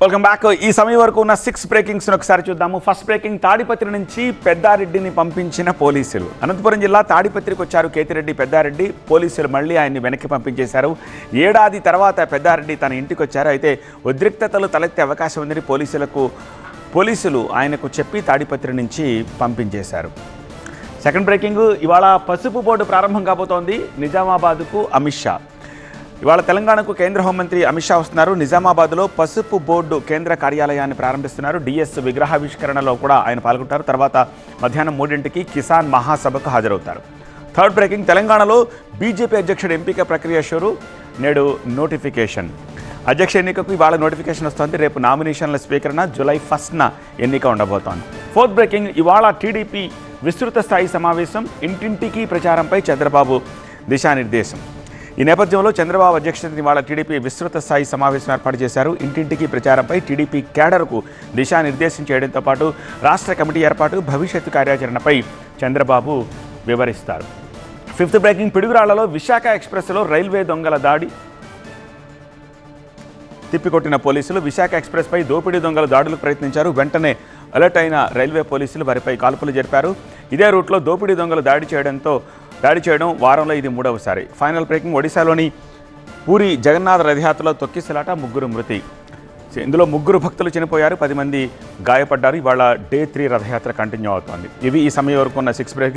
Welcome back. ఈ సమయం వరకు ఉన్న 6 బ్రేకింగ్స్ను ఒకసారి చూద్దాము. ఫస్ట్ బ్రేకింగ్, తాడిపత్రి నుంచి పెద్దారెడ్డిని పంపించిన పోలీసులు. అనంతపురం జిల్లా తాడిపత్రికి వచ్చారు కేతిరెడ్డి పెద్దారెడ్డి. పోలీసులు మళ్ళీ ఆయన్ని వెనక్కి పంపించేశారు. ఏడాది తర్వాత పెద్దారెడ్డి తన ఇంటికి వచ్చారు. అయితే ఉద్రిక్తతలు తలెత్తే అవకాశం ఉందని పోలీసులు ఆయనకు చెప్పి తాడిపత్రి నుంచి పంపించేశారు. సెకండ్ బ్రేకింగ్, ఇవాళ పసుపు బోర్డు ప్రారంభం కాబోతోంది. నిజామాబాద్కు అమిత్ షా. ఇవాళ తెలంగాణకు కేంద్ర హోంమంత్రి అమిత్ షా వస్తున్నారు. నిజామాబాద్లో పసుపు బోర్డు కేంద్ర కార్యాలయాన్ని ప్రారంభిస్తున్నారు. డిఎస్ విగ్రహావిష్కరణలో కూడా ఆయన పాల్గొంటారు. తర్వాత మధ్యాహ్నం 3 కిసాన్ మహాసభకు హాజరవుతారు. థర్డ్ బ్రేకింగ్, తెలంగాణలో బీజేపీ అధ్యక్షుడు ఎంపిక ప్రక్రియ షురు. నేడు నోటిఫికేషన్. అధ్యక్ష ఎన్నికకు ఇవాళ నోటిఫికేషన్ వస్తోంది. రేపు నామినేషన్ల స్వీకరణ, జూలై 1న ఎన్నిక ఉండబోతోంది. ఫోర్త్ బ్రేకింగ్, ఇవాళ టీడీపీ విస్తృత స్థాయి సమావేశం. ఇంటింటికి ప్రచారంపై చంద్రబాబు దిశానిర్దేశం. ఈ నేపథ్యంలో చంద్రబాబు అధ్యక్షతన ఇవాళ టీడీపీ విస్తృత స్థాయి సమావేశం ఏర్పాటు చేశారు. ఇంటింటికి ప్రచారంపై టీడీపీ క్యాడర్కు దిశానిర్దేశం చేయడంతో పాటు రాష్ట్ర కమిటీ ఏర్పాటు, భవిష్యత్తు కార్యాచరణపై చంద్రబాబు వివరిస్తారు. ఫిఫ్త్ బ్రేకింగ్, పిడుగురాళ్లలో విశాఖ ఎక్స్ప్రెస్లో రైల్వే దొంగల దాడి. తిప్పికొట్టిన పోలీసులు విశాఖ ఎక్స్ప్రెస్పై దోపిడీ దొంగలు దాడులకు ప్రయత్నించారు. వెంటనే అలర్ట్ అయిన రైల్వే పోలీసులు వారిపై కాల్పులు జరిపారు. ఇదే రూట్లో దోపిడీ దొంగలు దాడి చేయడం వారంలో ఇది 3వసారి. ఫైనల్ బ్రేకింగ్, ఒడిశాలోని పూరి జగన్నాథ రథయాత్రలో తొక్కిసలాట, 3 మృతి. ఇందులో 3 భక్తులు చనిపోయారు, 10 మంది గాయపడ్డారు. ఇవాళ డే 3 రథయాత్ర కంటిన్యూ అవుతోంది. ఇవి ఈ సమయం వరకు ఉన్న 6 బ్రేకింగ్.